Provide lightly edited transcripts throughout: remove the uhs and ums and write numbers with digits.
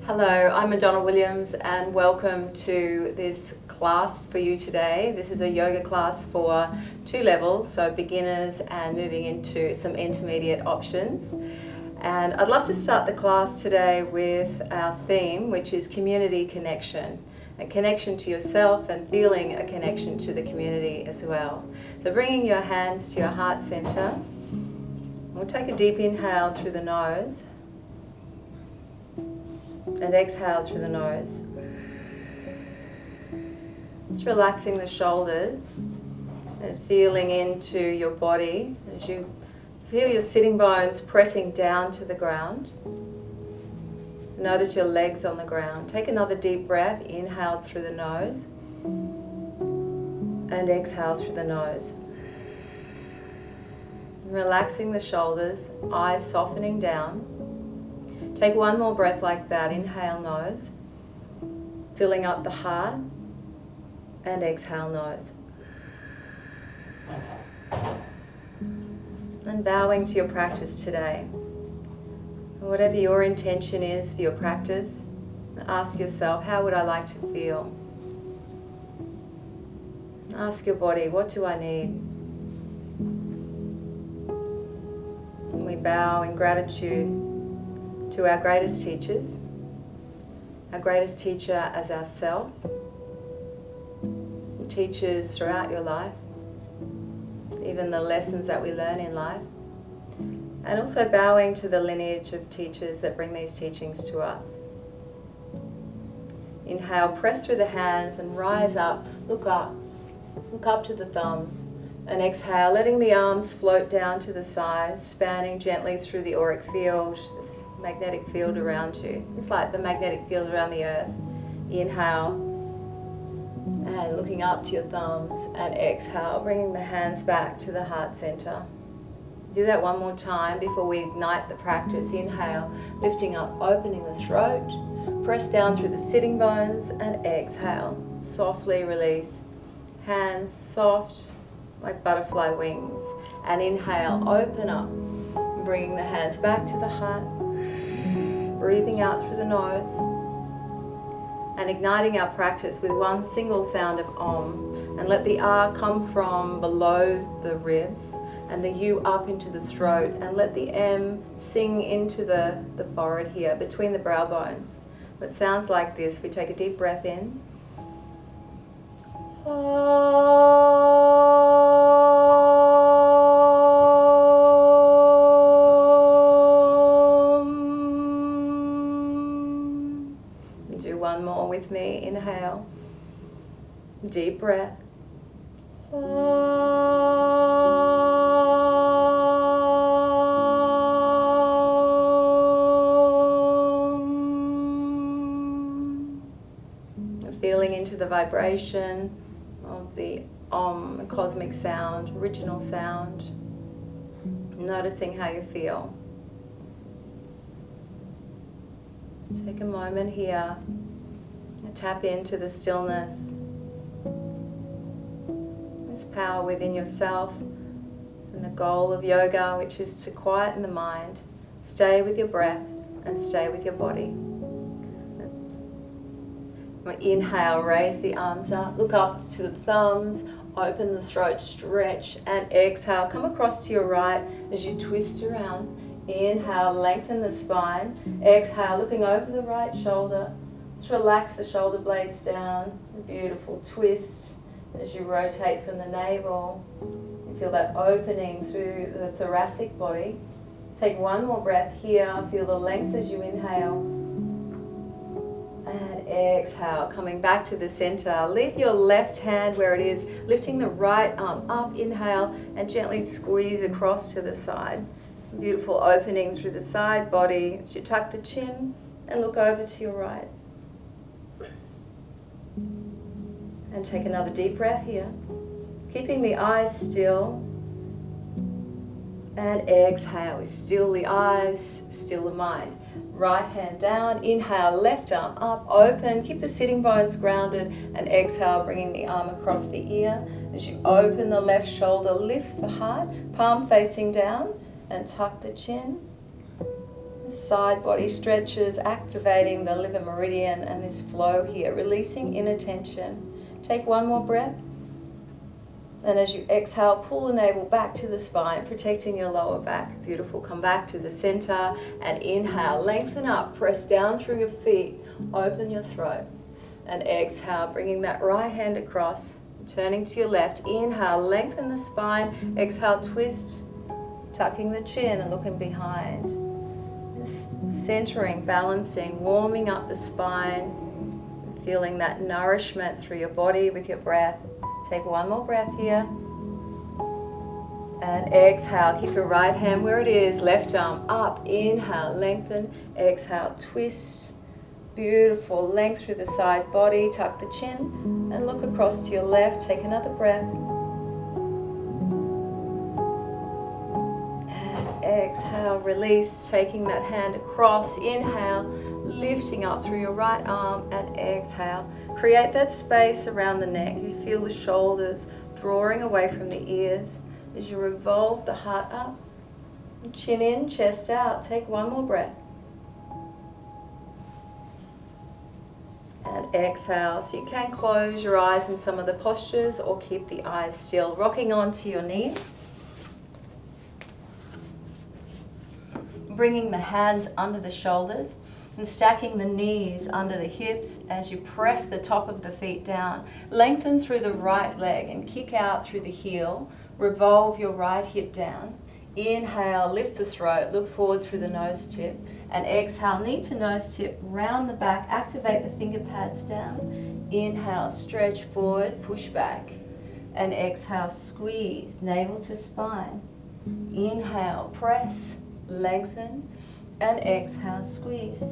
Hello, I'm Madonna Williams and welcome to this class for you today. This is a yoga class for 2 levels, so beginners and moving into some intermediate options. And I'd love to start the class today with our theme, which is community connection. A connection to yourself and feeling a connection to the community as well. So bringing your hands to your heart center. We'll take a deep inhale through the nose and exhale through the nose. Just relaxing the shoulders and feeling into your body as you feel your sitting bones pressing down to the ground. Notice your legs on the ground. Take another deep breath, inhale through the nose and exhale through the nose. Relaxing the shoulders, eyes softening down. Take one more breath like that. Inhale nose, filling up the heart, and exhale nose. And bowing to your practice today. Whatever your intention is for your practice, ask yourself, how would I like to feel? Ask your body, what do I need? And we bow in gratitude to our greatest teachers, our greatest teacher as ourself, teachers throughout your life, even the lessons that we learn in life, and also bowing to the lineage of teachers that bring these teachings to us. Inhale, press through the hands and rise up, look up to the thumb, and exhale, letting the arms float down to the side, spanning gently through the auric field, magnetic field around you. It's like the magnetic field around the earth. Inhale and looking up to your thumbs, and exhale, bringing the hands back to the heart center. Do that one more time before we ignite the practice. Inhale, lifting up, opening the throat, press down through the sitting bones, and exhale, softly release. Hands soft like butterfly wings, and inhale, open up, bringing the hands back to the heart. Breathing out through the nose and igniting our practice with one single sound of Om, and let the R come from below the ribs and the U up into the throat, and let the M sing into the forehead here between the brow bones. It sounds like this. We take a deep breath in. One more with me. Inhale, deep breath. Feeling into the vibration of the Om, the cosmic sound, original sound. Noticing how you feel. Take a moment here. Tap into the stillness, this power within yourself, and the goal of yoga, which is to quieten the mind, stay with your breath, and stay with your body. Inhale, raise the arms up, look up to the thumbs, open the throat, stretch, and exhale. Come across to your right as you twist around. Inhale, lengthen the spine. Exhale, looking over the right shoulder. Just relax the shoulder blades down. A beautiful twist as you rotate from the navel. You feel that opening through the thoracic body. Take one more breath here. Feel the length as you inhale. And exhale, coming back to the center. Leave your left hand where it is, lifting the right arm up. Inhale and gently squeeze across to the side. Beautiful opening through the side body as you tuck the chin and look over to your right. And take another deep breath here, keeping the eyes still. And exhale, still the eyes, still the mind. Right hand down, inhale, left arm up, open, keep the sitting bones grounded, and exhale, bringing the arm across the ear. As you open the left shoulder, lift the heart, palm facing down, and tuck the chin. Side body stretches, activating the liver meridian and this flow here, releasing inner tension. Take one more breath. And as you exhale, pull the navel back to the spine, protecting your lower back. Beautiful. Come back to the center and inhale. Lengthen up. Press down through your feet. Open your throat. And exhale, bringing that right hand across. Turning to your left. Inhale, lengthen the spine. Exhale, twist. Tucking the chin and looking behind. Centering, balancing, warming up the spine. Feeling that nourishment through your body with your breath. Take one more breath here. And exhale. Keep your right hand where it is. Left arm up. Inhale. Lengthen. Exhale. Twist. Beautiful. Length through the side body. Tuck the chin. And look across to your left. Take another breath. And exhale. Release. Taking that hand across. Inhale. Lifting up through your right arm. And exhale. Create that space around the neck. You feel the shoulders drawing away from the ears as you revolve the heart up. Chin in, chest out. Take one more breath. And exhale. So you can close your eyes in some of the postures or keep the eyes still. Rocking onto your knees. Bringing the hands under the shoulders. And stacking the knees under the hips as you press the top of the feet down. Lengthen through the right leg and kick out through the heel. Revolve your right hip down. Inhale, lift the throat, look forward through the nose tip. And exhale, knee to nose tip, round the back, activate the finger pads down. Inhale, stretch forward, push back. And exhale, squeeze, navel to spine. Inhale, press, lengthen. And exhale, squeeze.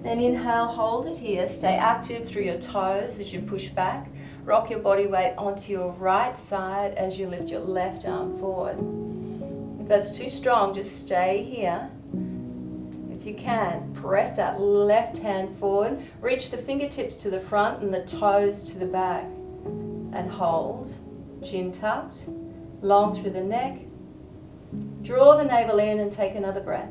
Then inhale, hold it here. Stay active through your toes as you push back. Rock your body weight onto your right side as you lift your left arm forward. If that's too strong, just stay here. If you can, press that left hand forward. Reach the fingertips to the front and the toes to the back. And hold. Chin tucked. Long through the neck. Draw the navel in and take another breath.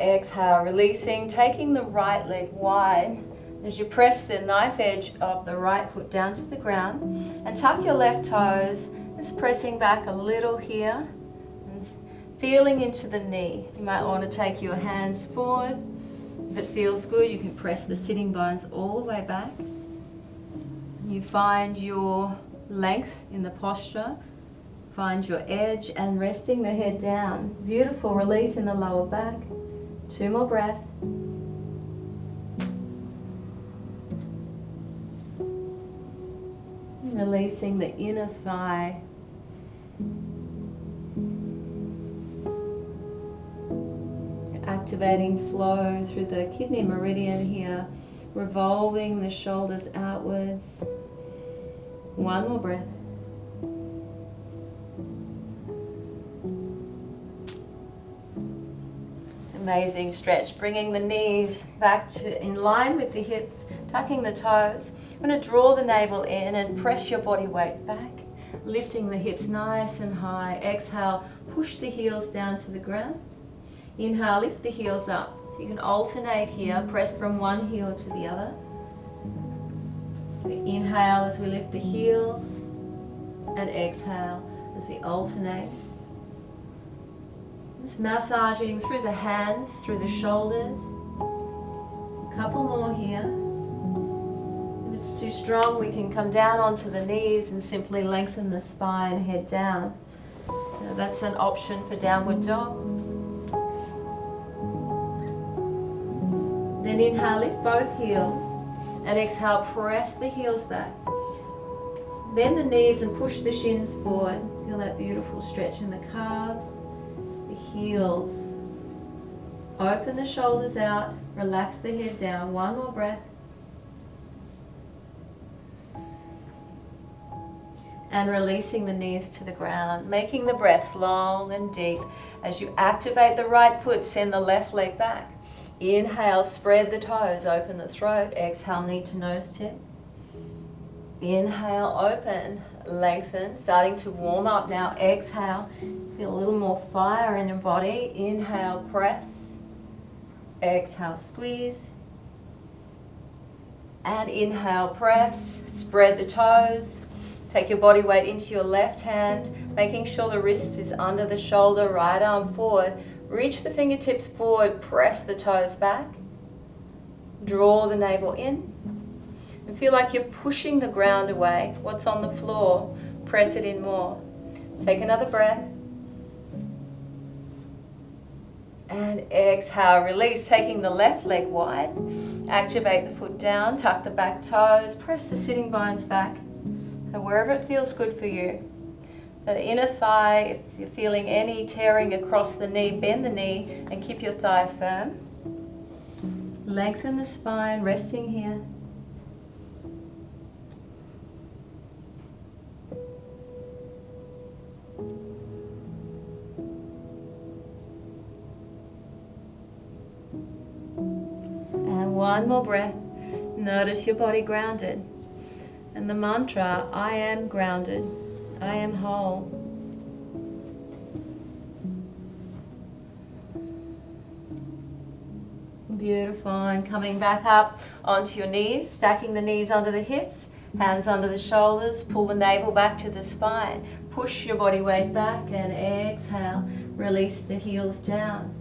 Exhale, releasing, taking the right leg wide as you press the knife edge of the right foot down to the ground and tuck your left toes, just pressing back a little here and feeling into the knee. You might want to take your hands forward. If it feels good, you can press the sitting bones all the way back. You find your length in the posture, find your edge and resting the head down. Beautiful release in the lower back. 2 more breaths. Releasing the inner thigh. Activating flow through the kidney meridian here, revolving the shoulders outwards. 1 more breath. Amazing stretch, bringing the knees back to in line with the hips, tucking the toes. I'm going to draw the navel in and press your body weight back, lifting the hips nice and high. Exhale, push the heels down to the ground. Inhale, lift the heels up. So you can alternate here, press from one heel to the other. We inhale as we lift the heels and exhale as we alternate. Just massaging through the hands, through the shoulders. A couple more here. If it's too strong, we can come down onto the knees and simply lengthen the spine, head down. Now that's an option for downward dog. Then inhale, lift both heels. And exhale, press the heels back. Bend the knees and push the shins forward. Feel that beautiful stretch in the calves. Heels. Open the shoulders out, relax the head down. 1 more breath. And releasing the knees to the ground, making the breaths long and deep. As you activate the right foot, send the left leg back. Inhale, spread the toes, open the throat. Exhale, knee to nose tip. Inhale, open, lengthen, starting to warm up now. Exhale, feel a little more fire in your body. Inhale, press. Exhale, squeeze. And inhale, press. Spread the toes. Take your body weight into your left hand, making sure the wrist is under the shoulder, right arm forward. Reach the fingertips forward, press the toes back. Draw the navel in. And feel like you're pushing the ground away. What's on the floor, press it in more. Take another breath. And exhale, release, taking the left leg wide. Activate the foot down, tuck the back toes, press the sitting bones back. So wherever it feels good for you. The inner thigh, if you're feeling any tearing across the knee, bend the knee and keep your thigh firm. Lengthen the spine, resting here. And one more breath. Notice your body grounded. And the mantra, I am grounded, I am whole. Beautiful, and coming back up onto your knees, stacking the knees under the hips, hands under the shoulders, pull the navel back to the spine, push your body weight back and exhale, release the heels down.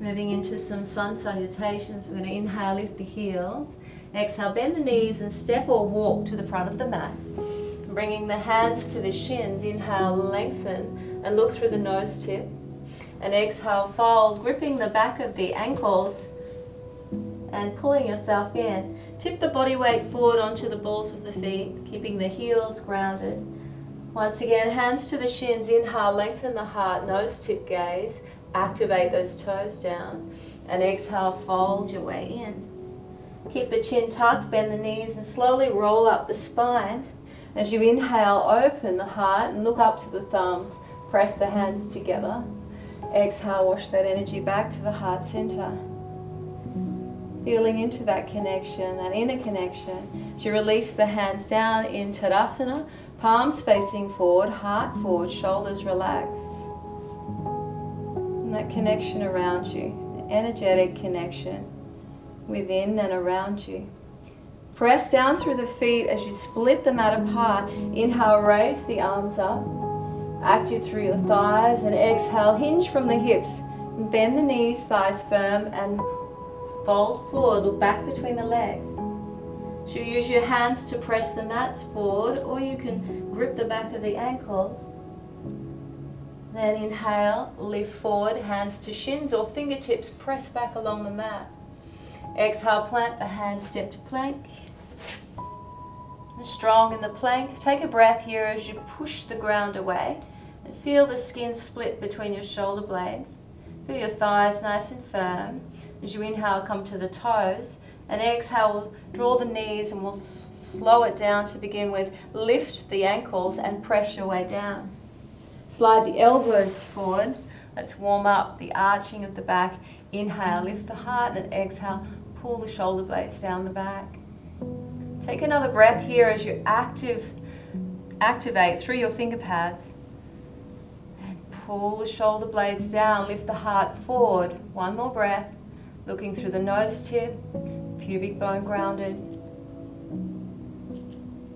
Moving into some sun salutations, we're going to inhale, lift the heels. Exhale, bend the knees and step or walk to the front of the mat. Bringing the hands to the shins, inhale, lengthen and look through the nose tip. And exhale, fold, gripping the back of the ankles and pulling yourself in. Tip the body weight forward onto the balls of the feet, keeping the heels grounded. Once again, hands to the shins, inhale, lengthen the heart, nose tip gaze, activate those toes down. And exhale, fold your way in. Keep the chin tucked, bend the knees and slowly roll up the spine. As you inhale, open the heart and look up to the thumbs. Press the hands together. Exhale, wash that energy back to the heart center. Feeling into that connection, that inner connection. As you release the hands down in Tadasana, palms facing forward, heart forward, shoulders relaxed. And that connection around you, the energetic connection within and around you. Press down through the feet as you split the mat apart. Inhale, raise the arms up. Active through your thighs and exhale, hinge from the hips. Bend the knees, thighs firm and fold forward, look back between the legs. So you use your hands to press the mats forward or you can grip the back of the ankles. Then inhale, lift forward, hands to shins or fingertips, press back along the mat. Exhale, plant the hands, step to plank. Strong in the plank. Take a breath here as you push the ground away and feel the skin split between your shoulder blades. Feel your thighs nice and firm. As you inhale, come to the toes. And exhale, we'll draw the knees and we'll slow it down to begin with. Lift the ankles and press your way down. Slide the elbows forward. Let's warm up the arching of the back. Inhale, lift the heart and exhale, pull the shoulder blades down the back. Take another breath here as you activate through your finger pads. And pull the shoulder blades down, lift the heart forward. One more breath, looking through the nose tip, pubic bone grounded.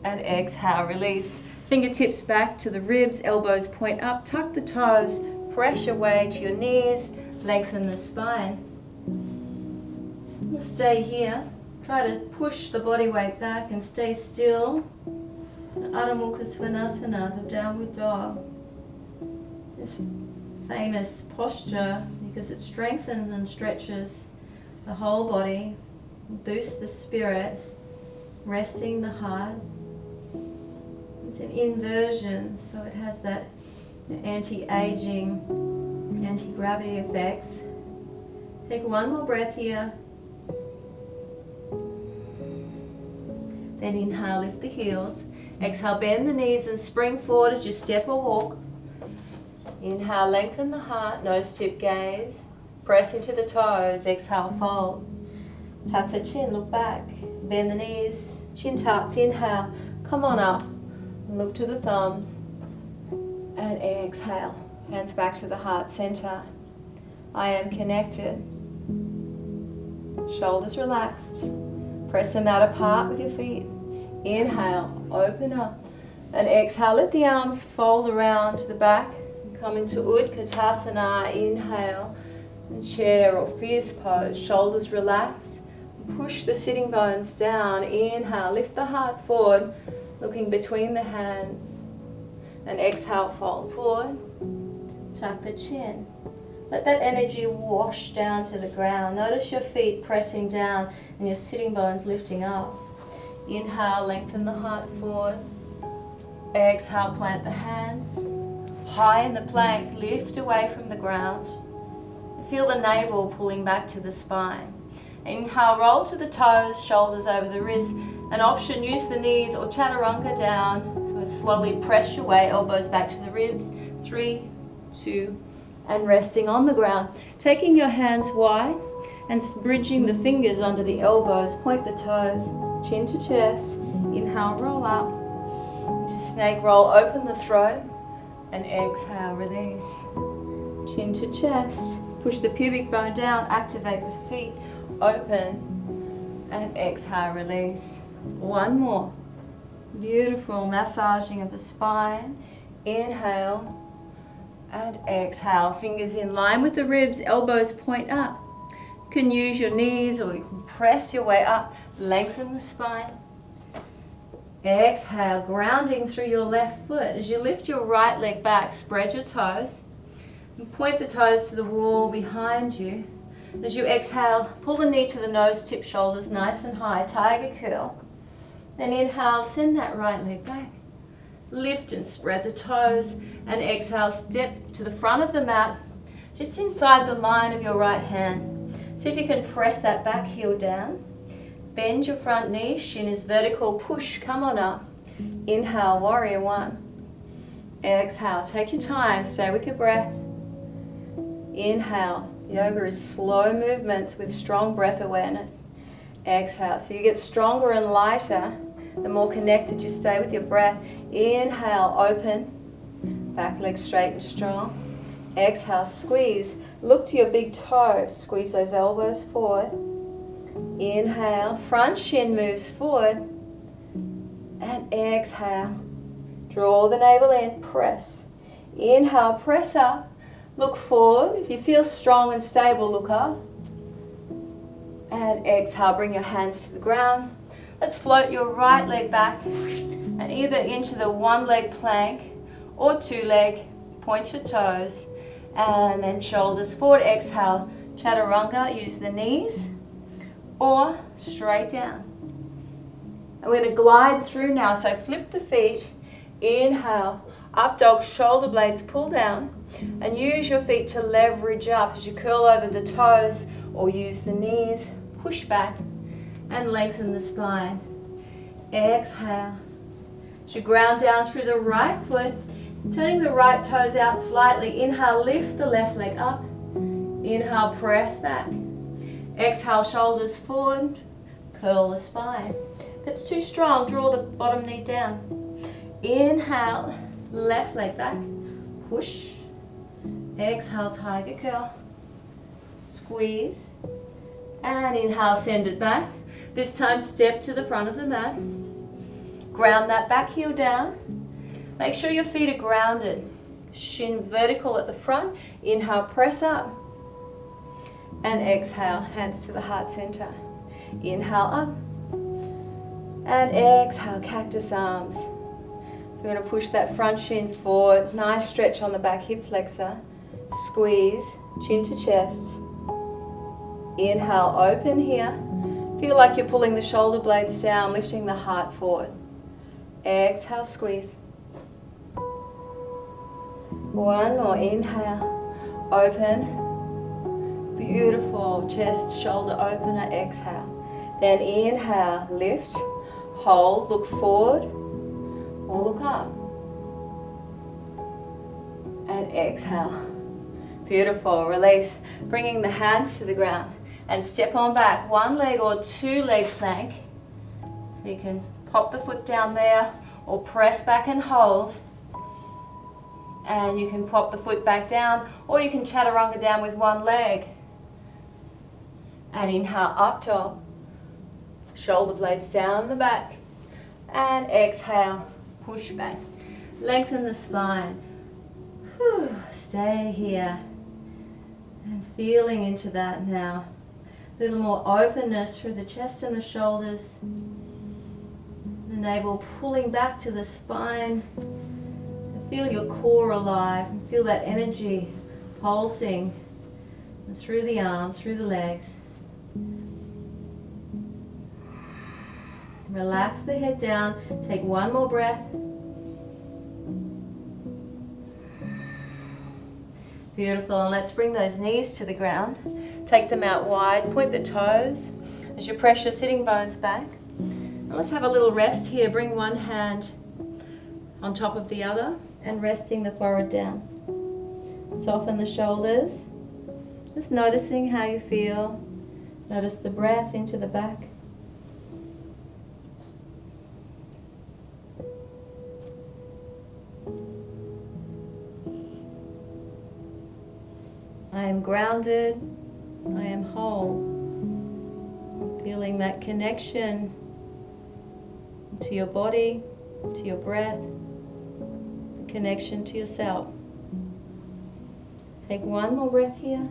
And exhale, release. Fingertips back to the ribs, elbows point up, tuck the toes, press your way to your knees, lengthen the spine. We'll stay here. Try to push the body weight back and stay still. Adho Mukha Svanasana, the downward dog. This famous posture because it strengthens and stretches the whole body, boosts the spirit, resting the heart. It's an inversion, so it has that anti-aging, anti-gravity effects. Take one more breath here. Then inhale, lift the heels. Exhale, bend the knees and spring forward as you step or walk. Inhale, lengthen the heart, nose tip gaze. Press into the toes, exhale, fold. Tuck the chin, look back. Bend the knees, chin tucked, inhale. come on up. Look to the thumbs. And exhale. Hands back to the heart center. I am connected. Shoulders relaxed. Press them out apart with your feet. Inhale, open up. And exhale, let the arms fold around to the back. Come into Woodcut Asana. Inhale. And chair or fierce pose. Shoulders relaxed. Push the sitting bones down. Inhale, lift the heart forward. Looking between the hands. And exhale, fold forward. Tuck the chin. Let that energy wash down to the ground. Notice your feet pressing down and your sitting bones lifting up. Inhale, lengthen the heart forward. Exhale, plant the hands. High in the plank, lift away from the ground. Feel the navel pulling back to the spine. Inhale, roll to the toes, shoulders over the wrists. An option, use the knees or chaturanga down. So slowly press your way, elbows back to the ribs. 3, 2, and resting on the ground. Taking your hands wide and bridging the fingers under the elbows. Point the toes, chin to chest. Inhale, roll up. Just snake roll, open the throat. And exhale, release. Chin to chest. Push the pubic bone down, activate the feet. Open. And exhale, release. One more. Beautiful massaging of the spine. Inhale. And exhale, fingers in line with the ribs, elbows point up. You can use your knees or you can press your way up, lengthen the spine. Exhale, grounding through your left foot. As you lift your right leg back, spread your toes. And point the toes to the wall behind you. As you exhale, pull the knee to the nose, tip shoulders nice and high, tiger curl. Then inhale, send that right leg back. Lift and spread the toes, and exhale, step to the front of the mat, just inside the line of your right hand. See if you can press that back heel down. Bend your front knee, shin is vertical, push, come on up. Inhale, warrior one. Exhale, take your time, stay with your breath. Inhale, yoga is slow movements with strong breath awareness. Exhale, so you get stronger and lighter the more connected you stay with your breath. Inhale, open, back leg straight and strong. Exhale, squeeze, look to your big toe, squeeze those elbows forward. Inhale, front shin moves forward. And exhale, draw the navel in, press. Inhale, press up, look forward. If you feel strong and stable, look up. And exhale, bring your hands to the ground. Let's float your right leg back and either into the one leg plank or two leg, point your toes and then shoulders forward. Exhale, chaturanga, use the knees or straight down. And we're going to glide through now, so flip the feet, inhale, up dog, shoulder blades pull down and use your feet to leverage up as you curl over the toes or use the knees, push back and lengthen the spine. Exhale. As you ground down through the right foot, turning the right toes out slightly. Inhale, lift the left leg up. Inhale, press back. Exhale, shoulders forward, curl the spine. If it's too strong, draw the bottom knee down. Inhale, left leg back, push. Exhale, tiger curl, squeeze. And inhale, send it back. This time step to the front of the mat. Ground that back heel down. Make sure your feet are grounded. Shin vertical at the front. Inhale, press up. And exhale, hands to the heart center. Inhale up. And exhale, cactus arms. So we're going to push that front shin forward. Nice stretch on the back hip flexor. Squeeze, chin to chest. Inhale, open here. Feel like you're pulling the shoulder blades down, lifting the heart forward. Exhale, squeeze. One more, inhale, open. Beautiful, chest, shoulder opener, exhale. Then inhale, lift, hold, look forward, or look up. And exhale. Beautiful, release. Bringing the hands to the ground. And step on back, one leg or two leg plank. You can pop the foot down there or press back and hold. And you can pop the foot back down, or you can chaturanga down with one leg. And inhale up top, shoulder blades down the back, and exhale, push back. Lengthen the spine. Whew. Stay here. And feeling into that now. A little more openness through the chest and the shoulders. The navel pulling back to the spine. Feel your core alive. Feel that energy pulsing through the arms, through the legs. Relax the head down. Take one more breath. Beautiful. And let's bring those knees to the ground. Take them out wide. Point the toes as you press your sitting bones back. And let's have a little rest here. Bring one hand on top of the other and resting the forehead down. Soften the shoulders. Just noticing how you feel. Notice the breath into the back. I am grounded. I am whole. Feeling that connection to your body, to your breath, the connection to yourself. Take one more breath here.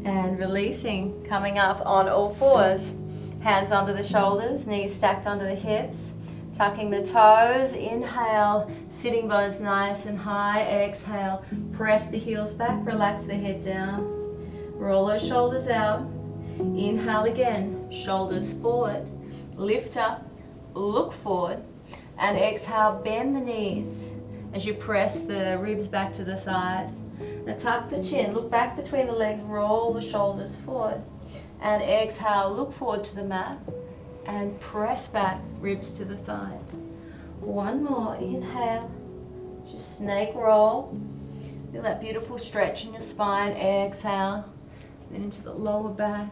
And releasing, coming up on all fours. Hands under the shoulders, knees stacked under the hips. Tucking the toes, inhale, sitting bones nice and high, exhale, press the heels back, relax the head down, roll those shoulders out, inhale again, shoulders forward, lift up, look forward, and exhale, bend the knees as you press the ribs back to the thighs. Now tuck the chin, look back between the legs, roll the shoulders forward, and exhale, look forward to the mat. And press back, ribs to the thighs. One more, inhale, just snake roll. Feel that beautiful stretch in your spine, exhale, then into the lower back.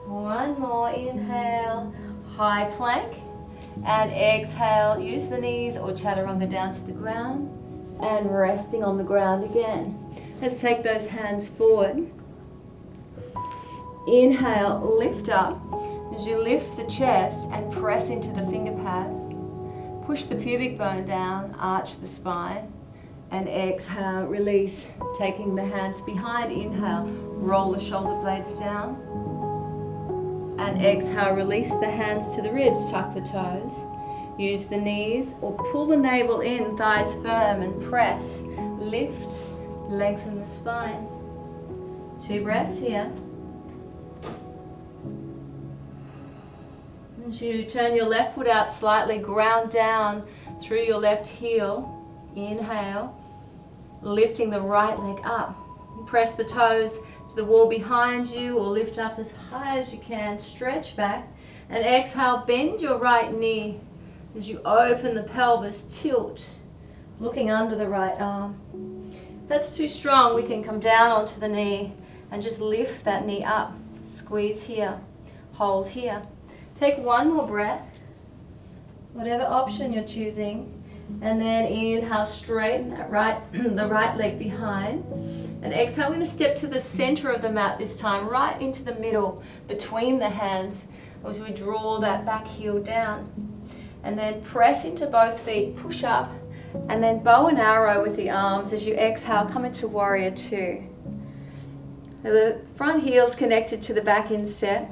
One more, inhale, high plank, and exhale, use the knees or chaturanga down to the ground, and resting on the ground again. Let's take those hands forward. Inhale, lift up. As you lift the chest and press into the finger pads, push the pubic bone down, arch the spine, and exhale, release. Taking the hands behind, inhale, roll the shoulder blades down, and exhale, release the hands to the ribs, tuck the toes, use the knees or pull the navel in, thighs firm, and press, lift, lengthen the spine. 2 breaths here. As you turn your left foot out slightly, ground down through your left heel. Inhale, lifting the right leg up. Press the toes to the wall behind you or lift up as high as you can. Stretch back and exhale, bend your right knee as you open the pelvis, tilt, looking under the right arm. If that's too strong, we can come down onto the knee and just lift that knee up. Squeeze here, hold here. Take one more breath, whatever option you're choosing, and then inhale, straighten that the right leg behind, and exhale. We're going to step to the center of the mat this time, right into the middle between the hands as we draw that back heel down, and then press into both feet, push up, and then bow and arrow with the arms as you exhale, come into warrior 2. The front heel's connected to the back instep.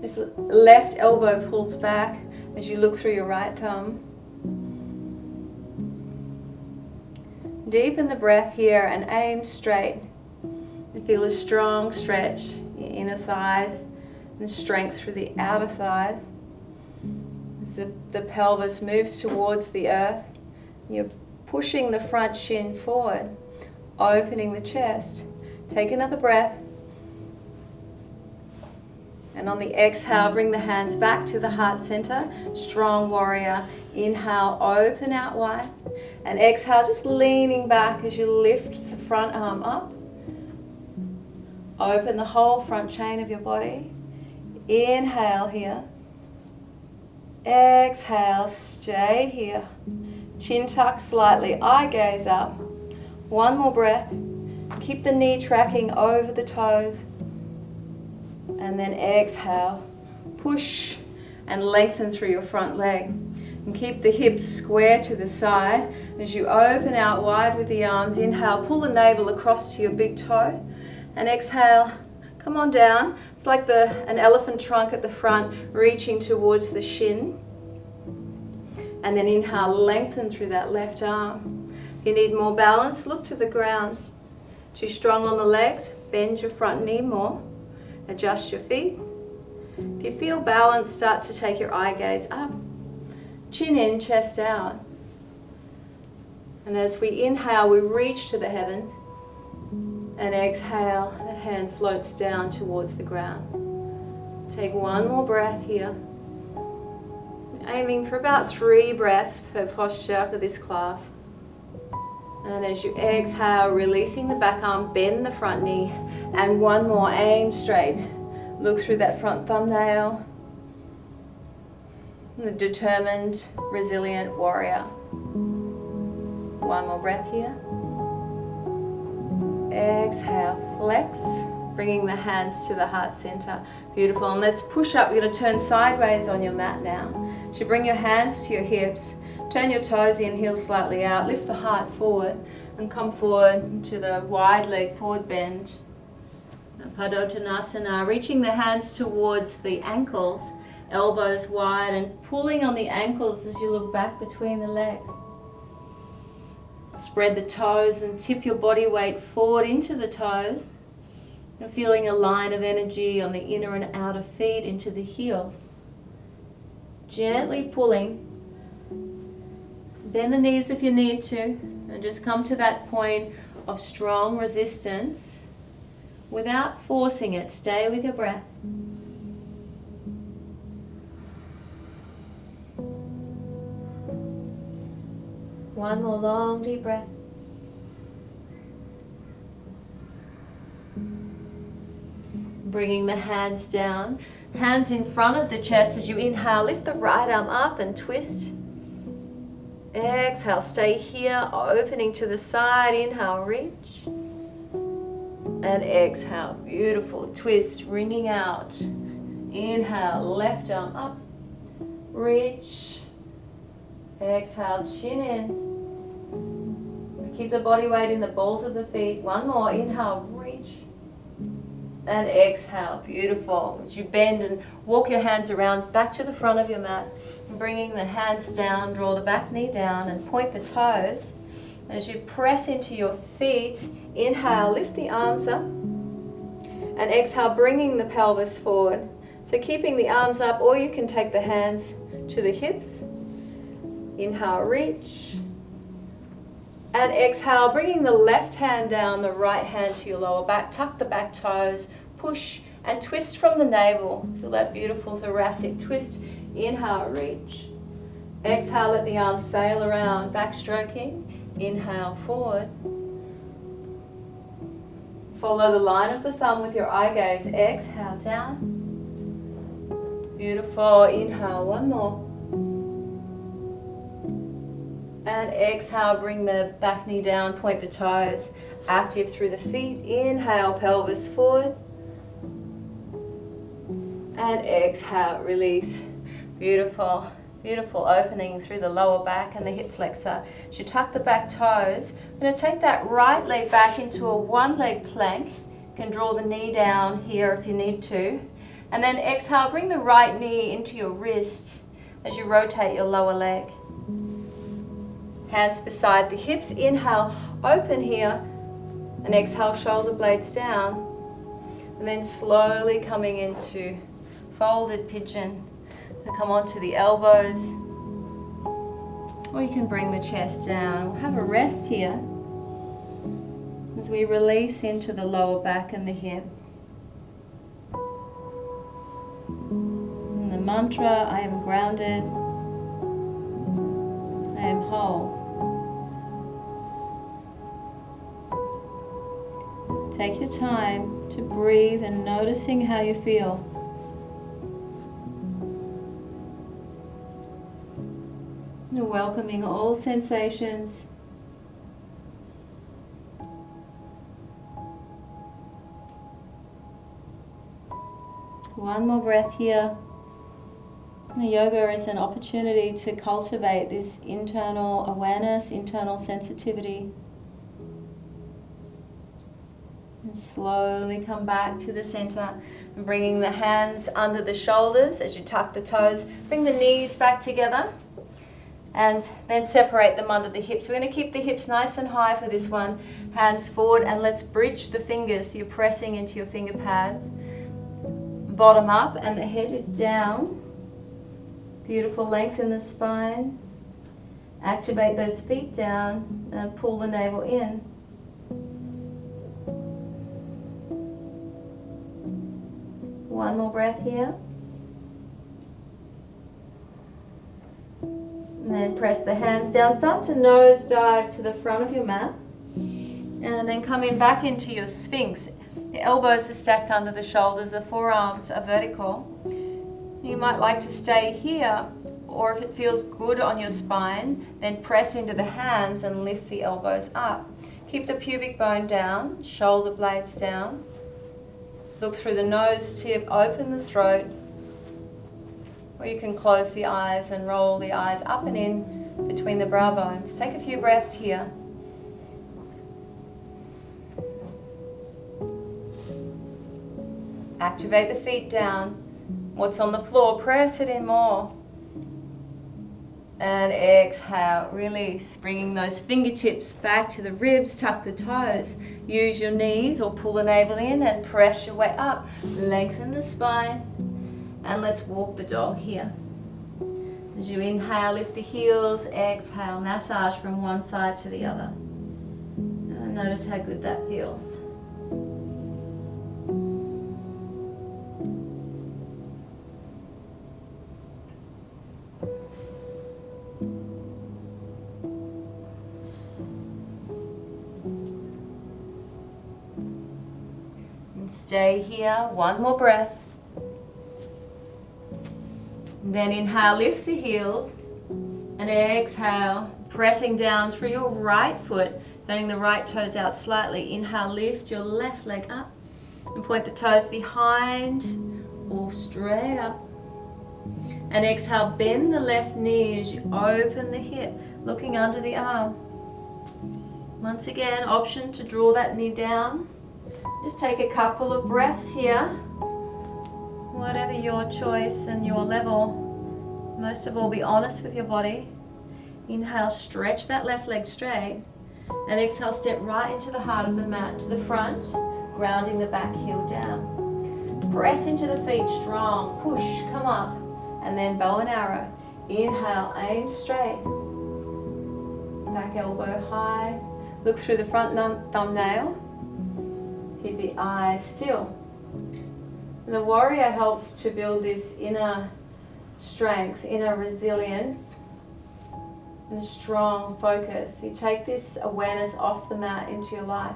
This left elbow pulls back as you look through your right thumb. Deepen the breath here and aim straight. You feel a strong stretch in your inner thighs and strength through the outer thighs. As the pelvis moves towards the earth, you're pushing the front shin forward, opening the chest. Take another breath. And on the exhale, bring the hands back to the heart center. Strong warrior. Inhale, open out wide. And exhale, just leaning back as you lift the front arm up. Open the whole front chain of your body. Inhale here. Exhale, stay here. Chin tucked slightly, eye gaze up. One more breath. Keep the knee tracking over the toes. And then exhale. Push and lengthen through your front leg. And keep the hips square to the side. As you open out wide with the arms, inhale, pull the navel across to your big toe. And exhale, come on down. It's like an elephant trunk at the front, reaching towards the shin. And then inhale, lengthen through that left arm. If you need more balance, look to the ground. Too strong on the legs, bend your front knee more. Adjust your feet. If you feel balanced, start to take your eye gaze up. Chin in, chest out. And as we inhale, we reach to the heavens. And exhale, that hand floats down towards the ground. Take one more breath here. Aiming for about 3 breaths per posture for this class. And as you exhale, releasing the back arm, bend the front knee. And one more, aim straight. Look through that front thumbnail. The determined, resilient warrior. One more breath here. Exhale, flex, bringing the hands to the heart center. Beautiful. And let's push up. You're going to turn sideways on your mat now. So you bring your hands to your hips, turn your toes in, heels slightly out, lift the heart forward, and come forward to the wide leg forward bend. Tadasana, reaching the hands towards the ankles, elbows wide, and pulling on the ankles as you look back between the legs. Spread the toes and tip your body weight forward into the toes. And feeling a line of energy on the inner and outer feet into the heels. Gently pulling. Bend the knees if you need to. And just come to that point of strong resistance without forcing it. Stay with your breath. One more long deep breath. Bringing the hands down. Hands in front of the chest as you inhale. Lift the right arm up and twist. Exhale, stay here, opening to the side. Inhale, reach. And exhale, beautiful. Twist, ringing out. Inhale, left arm up. Reach. Exhale, chin in. Keep the body weight in the balls of the feet. One more. Inhale, reach. And exhale, beautiful. As you bend and walk your hands around back to the front of your mat, and bringing the hands down, draw the back knee down and point the toes. As you press into your feet, inhale, lift the arms up. And exhale, bringing the pelvis forward. So keeping the arms up, or you can take the hands to the hips. Inhale, reach. And exhale, bringing the left hand down, the right hand to your lower back. Tuck the back toes, push and twist from the navel. Feel that beautiful thoracic twist. Inhale, reach. Exhale, let the arms sail around, backstroking. Inhale, forward. Follow the line of the thumb with your eye gaze. Exhale, down. Beautiful. Inhale, one more. And exhale, bring the back knee down, point the toes, active through the feet. Inhale, pelvis forward. And exhale, release. Beautiful, beautiful opening through the lower back and the hip flexor. As you tuck the back toes, I'm going to take that right leg back into a one leg plank. You can draw the knee down here if you need to. And then exhale, bring the right knee into your wrist as you rotate your lower leg. Hands beside the hips. Inhale, open here. And exhale, shoulder blades down. And then slowly coming into folded pigeon. So come onto the elbows. Or you can bring the chest down. We'll have a rest here as we release into the lower back and the hip. And the mantra, I am grounded. I am whole. Take your time to breathe and noticing how you feel. And welcoming all sensations. One more breath here. Yoga is an opportunity to cultivate this internal awareness, internal sensitivity. And slowly come back to the center and bringing the hands under the shoulders as you tuck the toes. Bring the knees back together and then separate them under the hips. We're going to keep the hips nice and high for this one. Hands forward and let's bridge the fingers. So you're pressing into your finger pads. Bottom up and the head is down. Beautiful length in the spine. Activate those feet down and pull the navel in. One more breath here. And then press the hands down. Start to nose dive to the front of your mat. And then coming back into your Sphinx. The elbows are stacked under the shoulders, the forearms are vertical. You might like to stay here, or if it feels good on your spine, then press into the hands and lift the elbows up. Keep the pubic bone down, shoulder blades down. Look through the nose tip, open the throat. Or you can close the eyes and roll the eyes up and in between the brow bones. Take a few breaths here. Activate the feet down. What's on the floor, press it in more. And exhale, release. Bringing those fingertips back to the ribs, tuck the toes. Use your knees or pull the navel in and press your way up. Lengthen the spine. And let's walk the dog here. As you inhale, lift the heels. Exhale, massage from one side to the other. And notice how good that feels. Stay here, one more breath. Then inhale, lift the heels. And exhale, pressing down through your right foot, letting the right toes out slightly. Inhale, lift your left leg up. And point the toes behind or straight up. And exhale, bend the left knee as you open the hip, looking under the arm. Once again, option to draw that knee down. Just take a couple of breaths here, whatever your choice and your level. Most of all, be honest with your body. Inhale, stretch that left leg straight. And exhale, step right into the heart of the mat, to the front, grounding the back heel down. Press into the feet strong, push, come up, and then bow and arrow. Inhale, aim straight. Back elbow high. Look through the front thumbnail. Keep the eyes still. And the warrior helps to build this inner strength, inner resilience, and strong focus. You take this awareness off the mat into your life.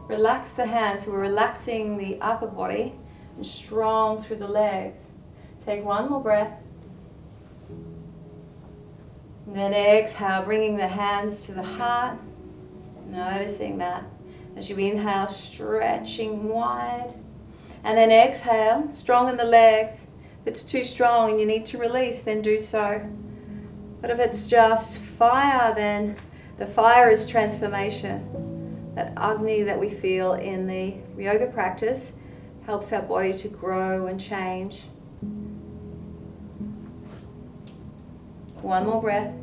Relax the hands, so we're relaxing the upper body, and strong through the legs. Take one more breath. And then exhale, bringing the hands to the heart, noticing that. As you inhale, stretching wide. And then exhale, strong in the legs. If it's too strong and you need to release, then do so. But if it's just fire, then the fire is transformation. That Agni that we feel in the yoga practice helps our body to grow and change. One more breath.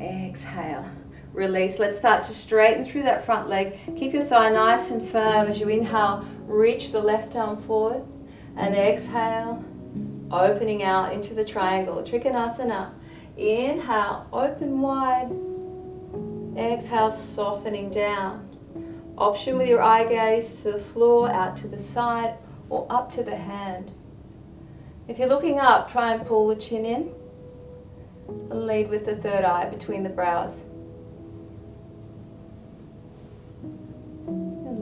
Exhale, release. Let's start to straighten through that front leg. Keep your thigh nice and firm as you inhale. Reach the left arm forward and exhale, opening out into the triangle. Trikonasana. Inhale, open wide. Exhale, softening down. Option with your eye gaze to the floor, out to the side, or up to the hand. If you're looking up, try and pull the chin in. Lead with the third eye between the brows.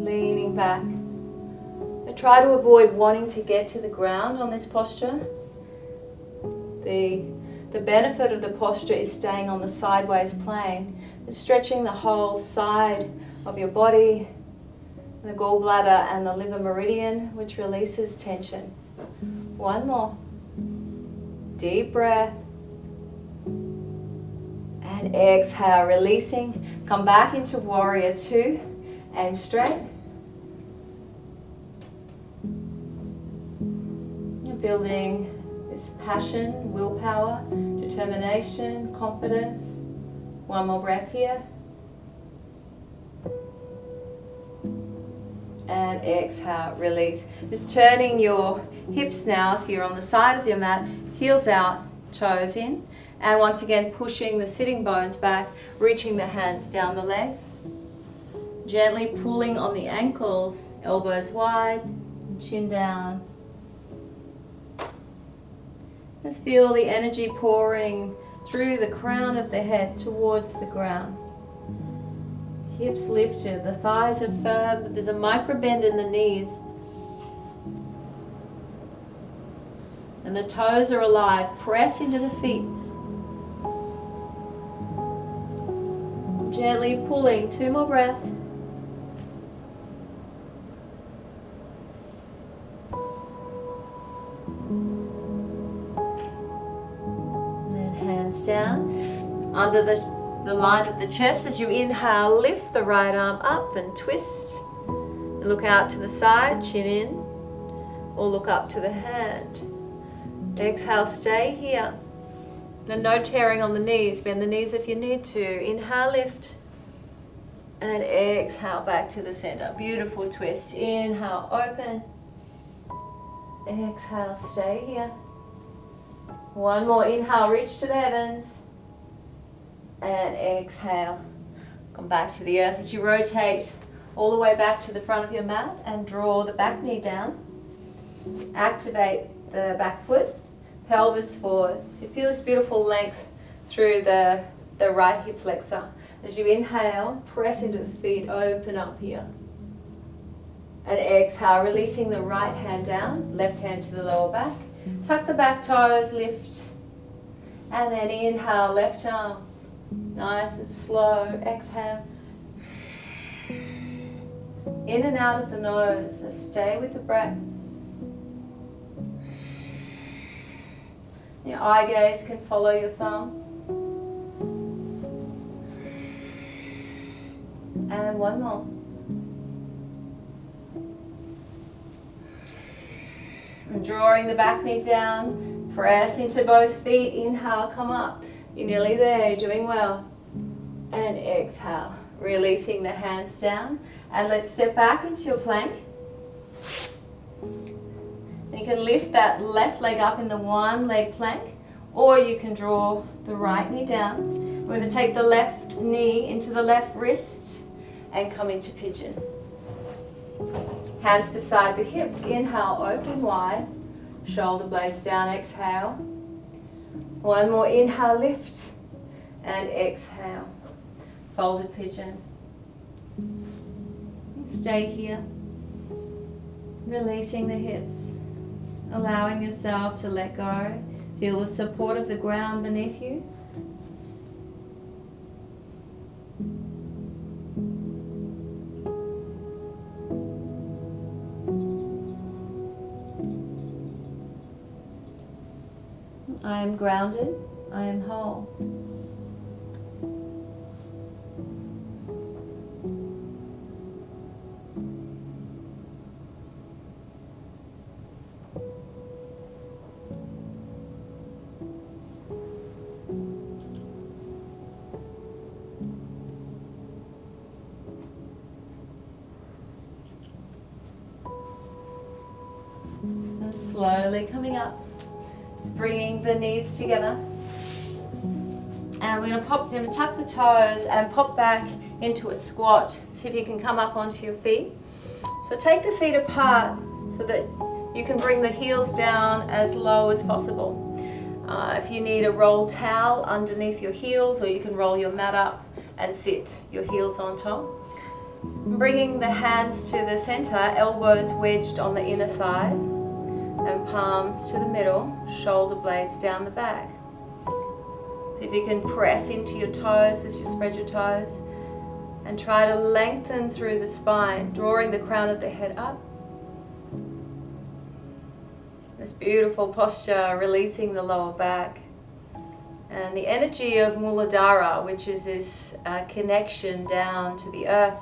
leaning back. And try to avoid wanting to get to the ground on this posture. The benefit of the posture is staying on the sideways plane. It's stretching the whole side of your body, the gallbladder and the liver meridian, which releases tension. One more. Deep breath. And exhale, releasing. Come back into warrior two and straight. You're building this passion, willpower, determination, confidence. One more breath here. And exhale, release. Just turning your hips now so you're on the side of your mat, heels out, toes in. And once again, pushing the sitting bones back, reaching the hands down the legs. Gently pulling on the ankles, elbows wide, chin down. Just feel the energy pouring through the crown of the head towards the ground. Hips lifted, the thighs are firm, but there's a micro bend in the knees. And the toes are alive. Press into the feet. Gently pulling, 2 more breaths. And then hands down under the line of the chest. As you inhale, lift the right arm up and twist. And look out to the side, chin in, or look up to the hand. Exhale, stay here. And no tearing on the knees. Bend the knees if you need to. Inhale, lift. And exhale back to the center. Beautiful twist. Inhale, open. Exhale, stay here. One more. Inhale, reach to the heavens. And exhale. Come back to the earth as you rotate all the way back to the front of your mat and draw the back knee down. Activate the back foot. Pelvis forward. So you feel this beautiful length through the right hip flexor. As you inhale, press into the feet, open up here. And exhale, releasing the right hand down, left hand to the lower back. Tuck the back toes, lift. And then inhale, left arm. Nice and slow. Exhale. In and out of the nose. So stay with the breath. Your eye gaze can follow your thumb. And one more. And drawing the back knee down, press into both feet. Inhale, come up. You're nearly there, doing well. And exhale, releasing the hands down. And let's step back into your plank. You can lift that left leg up in the one leg plank, or you can draw the right knee down. We're going to take the left knee into the left wrist and come into pigeon. Hands beside the hips. Inhale, open wide. Shoulder blades down, exhale. One more, inhale, lift. And exhale. Folded pigeon. Stay here. Releasing the hips. Allowing yourself to let go. Feel the support of the ground beneath you. I am grounded. I am whole. And slowly coming up. Bringing the knees together, and we're going to tuck the toes and pop back into a squat. See if you can come up onto your feet. So take the feet apart so that you can bring the heels down as low as possible. If you need a roll towel underneath your heels, or you can roll your mat up and sit your heels on top. Bringing the hands to the center, elbows wedged on the inner thigh and palms to the middle, shoulder blades down the back. See if you can press into your toes as you spread your toes and try to lengthen through the spine, drawing the crown of the head up. This beautiful posture, releasing the lower back. And the energy of Muladhara, which is this connection down to the earth.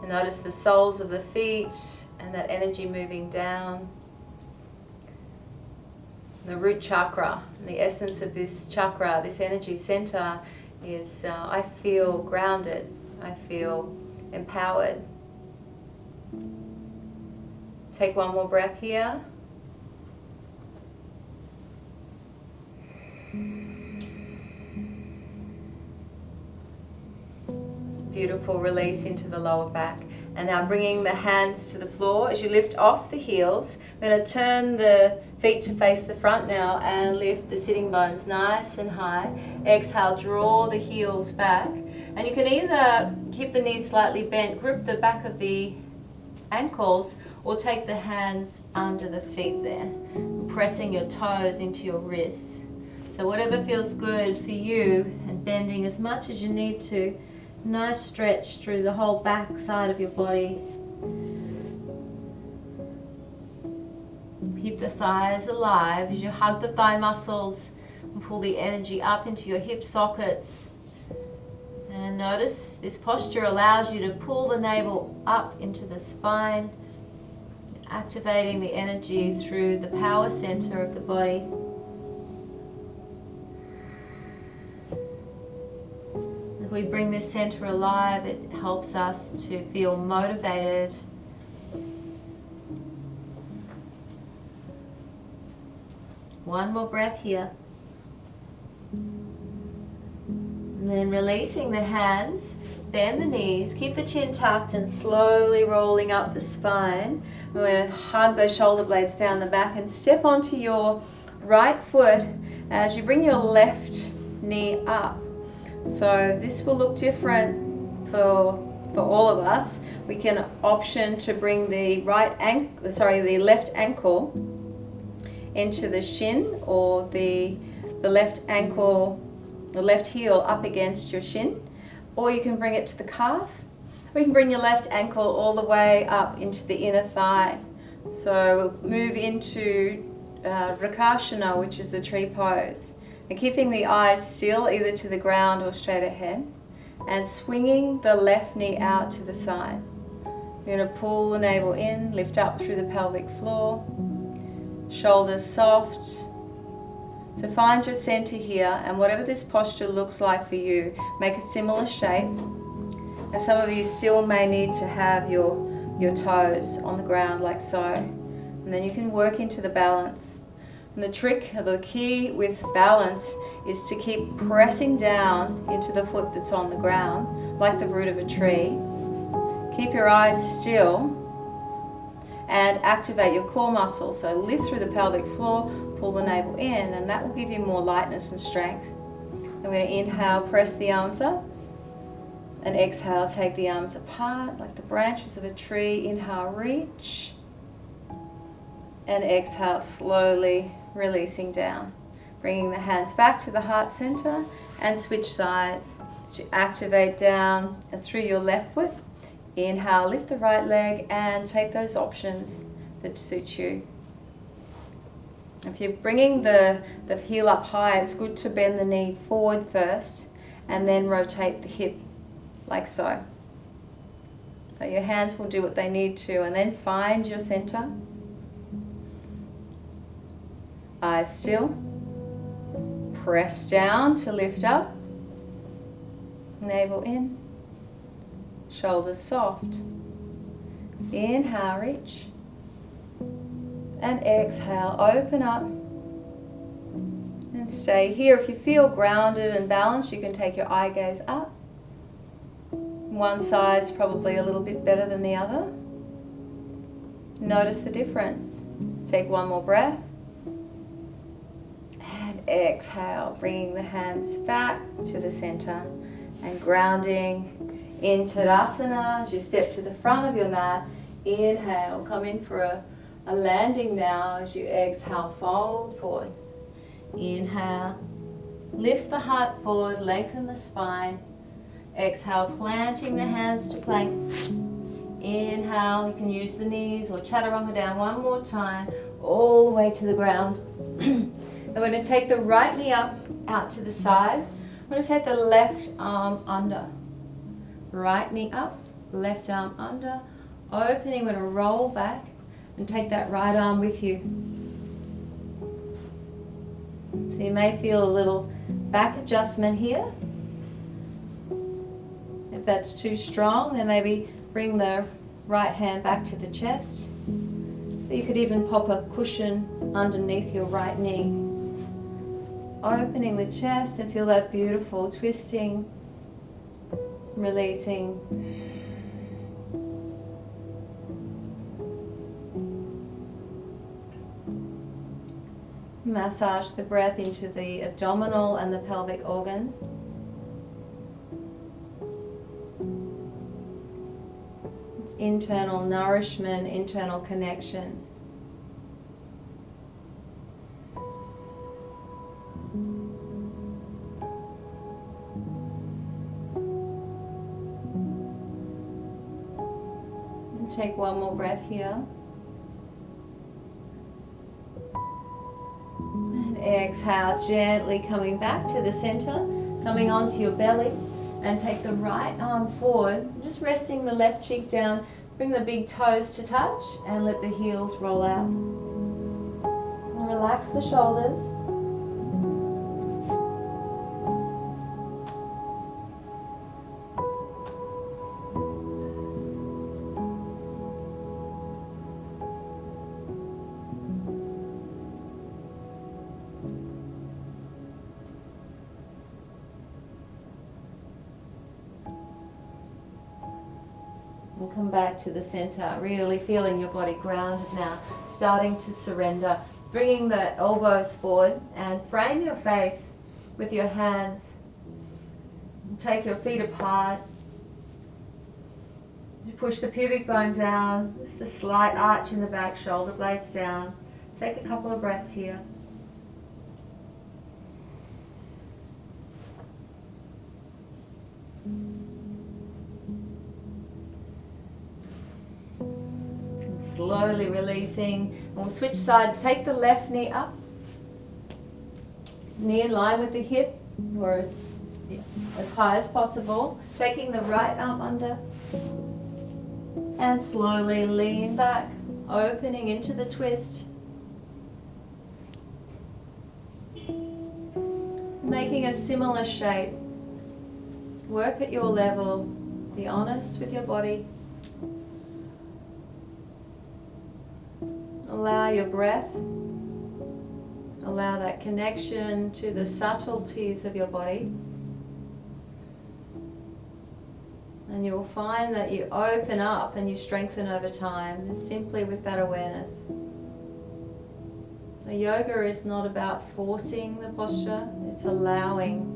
And notice the soles of the feet and that energy moving down. The root chakra, the essence of this chakra, this energy center is I feel grounded, I feel empowered. Take one more breath here. Beautiful release into the lower back. And now bringing the hands to the floor as you lift off the heels. We're going to turn the feet to face the front now and lift the sitting bones nice and high. Exhale, draw the heels back. And you can either keep the knees slightly bent, grip the back of the ankles, or take the hands under the feet there, pressing your toes into your wrists. So whatever feels good for you, and bending as much as you need to. Nice stretch through the whole back side of your body. Keep the thighs alive as you hug the thigh muscles and pull the energy up into your hip sockets. And notice this posture allows you to pull the navel up into the spine, activating the energy through the power center of the body. If we bring this center alive, it helps us to feel motivated. One more breath here. And then releasing the hands, bend the knees, keep the chin tucked and slowly rolling up the spine. We're going to hug those shoulder blades down the back and step onto your right foot as you bring your left knee up. So this will look different for all of us. We can option to bring the the left ankle into the shin, or the left ankle, the left heel up against your shin, or you can bring it to the calf, or you can bring your left ankle all the way up into the inner thigh. So move into Rakashana, which is the tree pose. And keeping the eyes still, either to the ground or straight ahead, and swinging the left knee out to the side. You're going to pull the navel in, lift up through the pelvic floor, shoulders soft. So find your center here, and whatever this posture looks like for you, make a similar shape. And some of you still may need to have your toes on the ground like so. And then you can work into the balance. And the trick, the key with balance, is to keep pressing down into the foot that's on the ground, like the root of a tree. Keep your eyes still and activate your core muscles. So lift through the pelvic floor, pull the navel in, and that will give you more lightness and strength. And we're going to inhale, press the arms up, and exhale, take the arms apart like the branches of a tree. Inhale, reach, and exhale, slowly releasing down. Bringing the hands back to the heart center and switch sides. As you activate down and through your left foot, inhale, lift the right leg and take those options that suit you. If you're bringing the heel up high, it's good to bend the knee forward first and then rotate the hip like so. So your hands will do what they need to, and then find your center. Eyes still. Press down to lift up. Navel in. Shoulders soft. Inhale, reach. And exhale, open up. And stay here. If you feel grounded and balanced, you can take your eye gaze up. One side's probably a little bit better than the other. Notice the difference. Take one more breath. Exhale, bringing the hands back to the center and grounding In Tadasana, as you step to the front of your mat, inhale, come in for a landing now. As you exhale, fold forward. Inhale, lift the heart forward, lengthen the spine. Exhale, planting the hands to plank. Inhale, you can use the knees or chaturanga down one more time, all the way to the ground. I'm going to take the right knee up, out to the side. I'm going to take the left arm under. Right knee up, left arm under. Opening, we're going to roll back and take that right arm with you. So you may feel a little back adjustment here. If that's too strong, then maybe bring the right hand back to the chest. You could even pop a cushion underneath your right knee. Opening the chest and feel that beautiful twisting, releasing. Massage the breath into the abdominal and the pelvic organs. Internal nourishment, internal connection. And take one more breath here. And exhale, gently coming back to the center, coming onto your belly. And take the right arm forward, just resting the left cheek down. Bring the big toes to touch and let the heels roll out. And relax the shoulders. And come back to the center, really feeling your body grounded now, starting to surrender. Bringing the elbows forward and frame your face with your hands. Take your feet apart. You push the pubic bone down, just a slight arch in the back, shoulder blades down. Take a couple of breaths here. Slowly releasing, and we'll switch sides. Take the left knee up, knee in line with the hip, or as high as possible. Taking the right arm under, and slowly lean back, opening into the twist. Making a similar shape. Work at your level. Be honest with your body. Allow your breath, allow that connection to the subtleties of your body. And you'll find that you open up and you strengthen over time, simply with that awareness. The yoga is not about forcing the posture, it's allowing.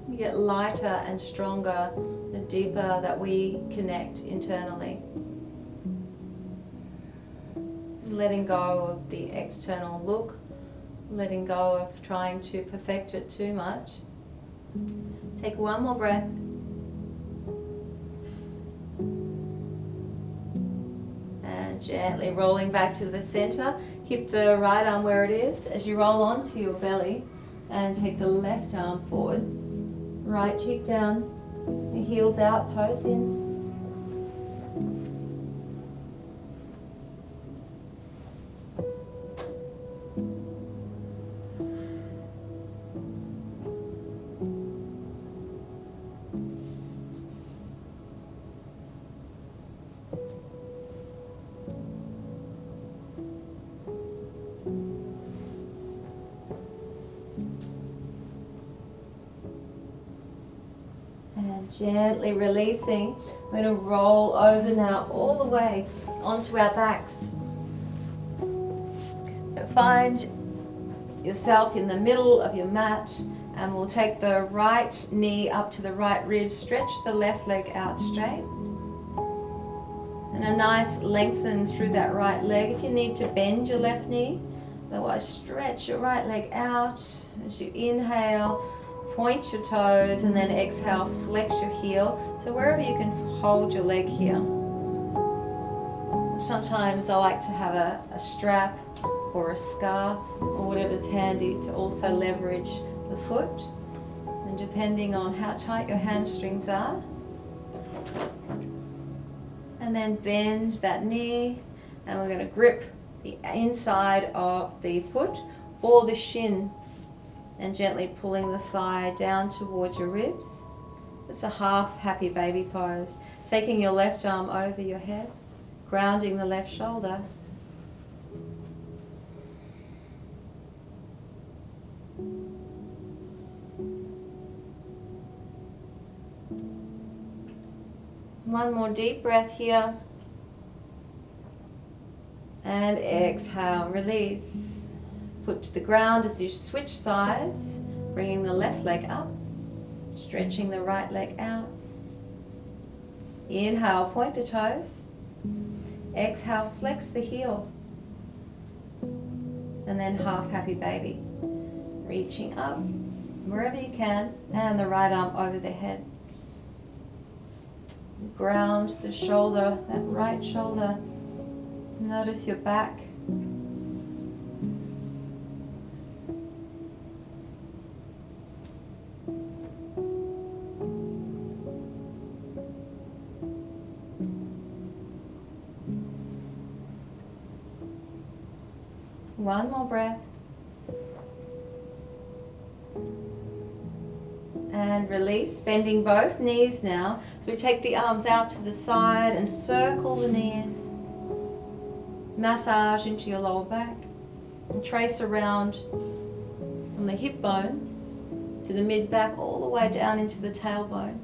We get lighter and stronger the deeper that we connect internally. Letting go of the external look, letting go of trying to perfect it too much. Take one more breath. And gently rolling back to the center. Keep the right arm where it is as you roll onto your belly, and take the left arm forward. Right cheek down, your heels out, toes in. Gently releasing. We're going to roll over now all the way onto our backs. Find yourself in the middle of your mat And we'll take the right knee up to the right rib, stretch the left leg out straight. And a nice lengthen through that right leg. If you need to bend your left knee, otherwise stretch your right leg out. As you inhale, point your toes, and then exhale, flex your heel. So wherever you can hold your leg here. Sometimes I like to have a strap or a scarf or whatever's handy to also leverage the foot. And depending on how tight your hamstrings are. And then bend that knee, and we're going to grip the inside of the foot or the shin and gently pulling the thigh down towards your ribs. It's a half happy baby pose. Taking your left arm over your head, grounding the left shoulder. One more deep breath here. And exhale, release. Foot to the ground as you switch sides, bringing the left leg up, stretching the right leg out. Inhale, point the toes. Exhale, flex the heel. And then half happy baby. Reaching up wherever you can, and the right arm over the head. Ground the shoulder, that right shoulder. Notice your back. One more breath. And release, bending both knees now. So we take the arms out to the side and circle the knees. Massage into your lower back. And trace around from the hip bones to the mid back all the way down into the tailbone.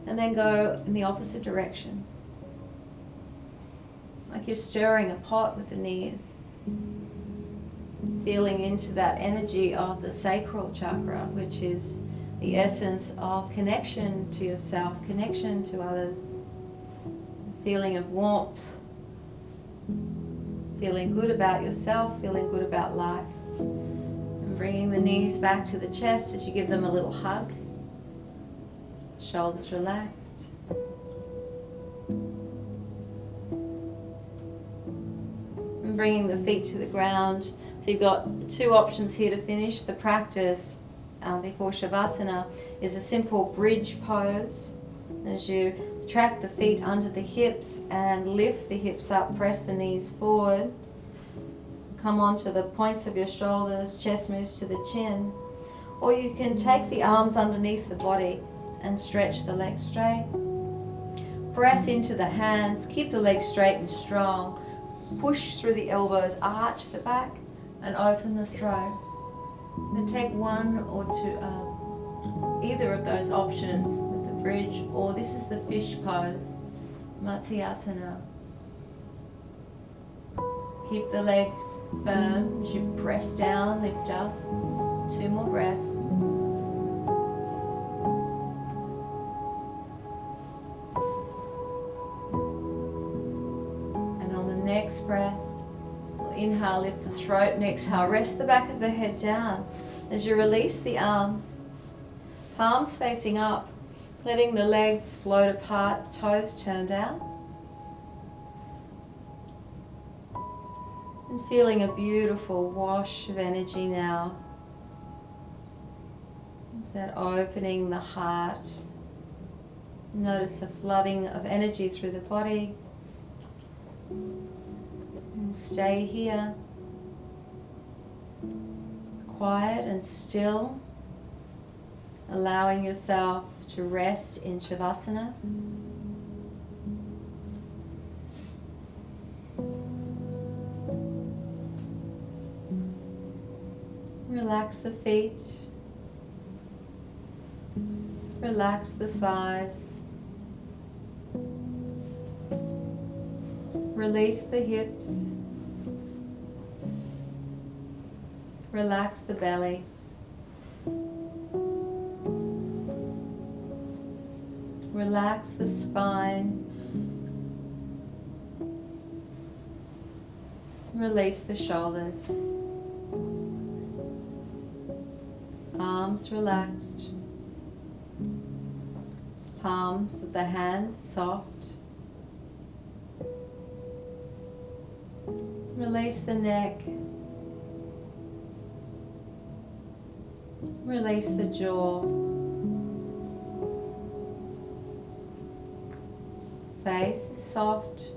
And then go in the opposite direction. Like you're stirring a pot with the knees. Feeling into that energy of the sacral chakra, which is the essence of connection to yourself, connection to others, feeling of warmth, feeling good about yourself, feeling good about life. And bringing the knees back to the chest as you give them a little hug. Shoulders relaxed. And bringing the feet to the ground. So you've got two options here to finish the practice. Before Shavasana is a simple bridge pose. As you track the feet under the hips and lift the hips up, press the knees forward. Come onto the points of your shoulders, chest moves to the chin. Or you can take the arms underneath the body and stretch the legs straight. Press into the hands, keep the legs straight and strong. Push through the elbows, arch the back and open the throat. Then take one or two, either of those options with the bridge, or this is the fish pose, Matsyasana. Keep the legs firm as you press down, lift up. 2 more breaths. And on the next breath, inhale, lift the throat, and exhale, rest the back of the head down as you release the arms. Palms facing up, letting the legs float apart, toes turned out. And feeling a beautiful wash of energy now. Is that opening the heart. Notice the flooding of energy through the body. Stay here, quiet and still, allowing yourself to rest in Shavasana. Relax the feet, relax the thighs, release the hips. Relax the belly. Relax the spine. Release the shoulders. Arms relaxed. Palms of the hands soft. Release the neck. Release the jaw. Face is soft.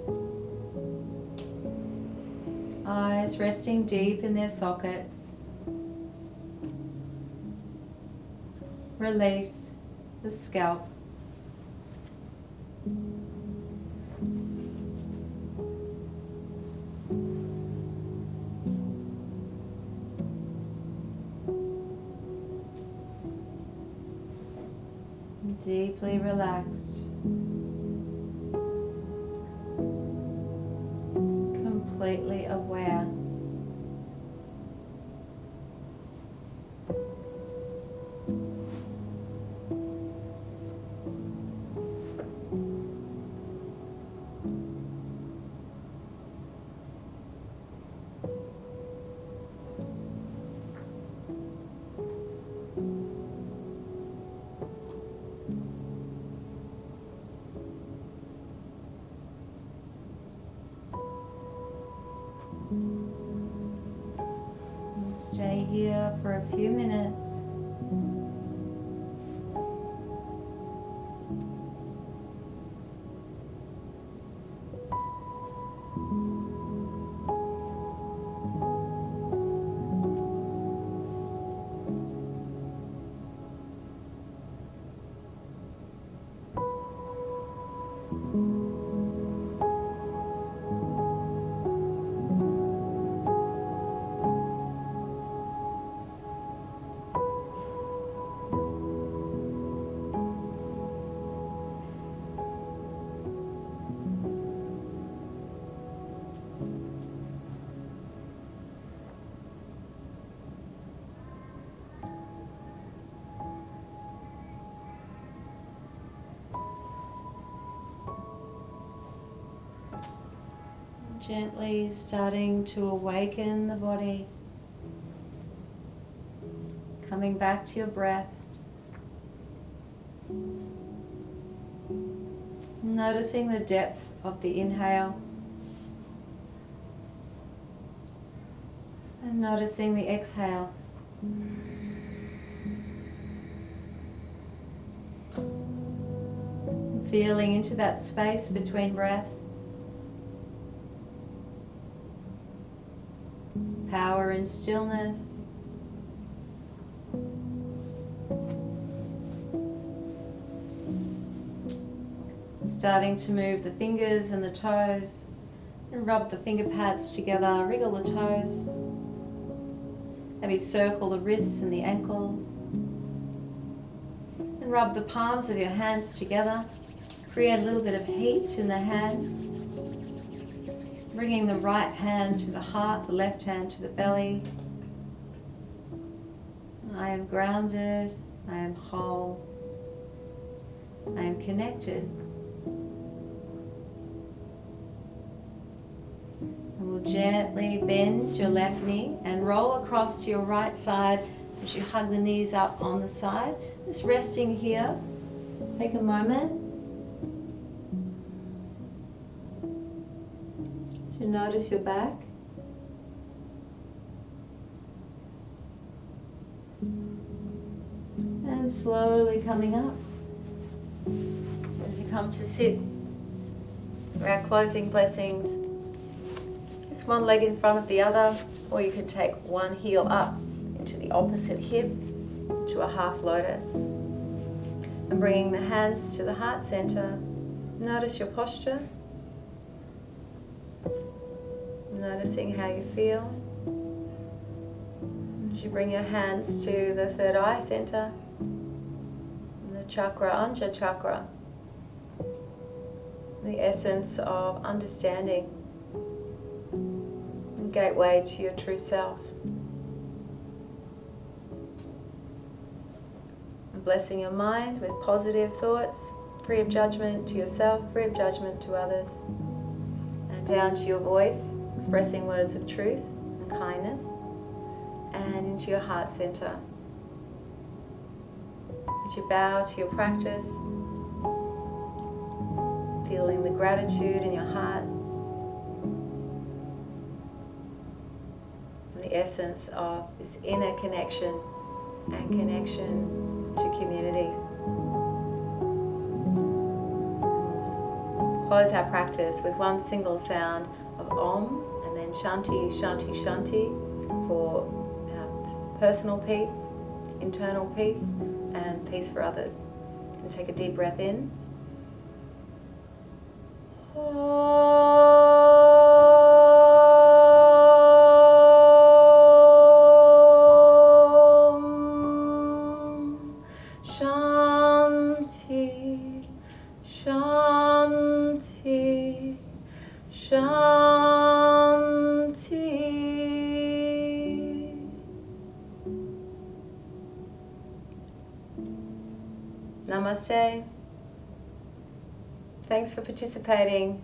Eyes resting deep in their sockets. Release the scalp. Deeply relaxed. Completely aware. Stay here for a few minutes. Gently starting to awaken the body, coming back to your breath, noticing the depth of the inhale and noticing the exhale. Feeling into that space between breaths. Power and stillness. Starting to move the fingers and the toes and rub the finger pads together, wriggle the toes. Maybe circle the wrists and the ankles. And rub the palms of your hands together. Create a little bit of heat in the hands. Bringing the right hand to the heart, the left hand to the belly. I am grounded, I am whole, I am connected. And we'll gently bend your left knee and roll across to your right side as you hug the knees up on the side. Just resting here. Take a moment. Notice your back. And slowly coming up. As you come to sit for our closing blessings, just one leg in front of the other, or you can take one heel up into the opposite hip to a half lotus. And bringing the hands to the heart center, notice your posture. Noticing how you feel. As you bring your hands to the third eye center, the chakra, Anja chakra, the essence of understanding, and gateway to your true self. And blessing your mind with positive thoughts, free of judgment to yourself, free of judgment to others. And down to your voice, expressing words of truth and kindness, and into your heart center. As you bow to your practice, feeling the gratitude in your heart, and the essence of this inner connection and connection to community. Close our practice with one single sound of Om, and then Shanti, Shanti, Shanti for our personal peace, internal peace, and peace for others. And take a deep breath in. Shanti, Shanti, Shanti. Namaste. Thanks for participating.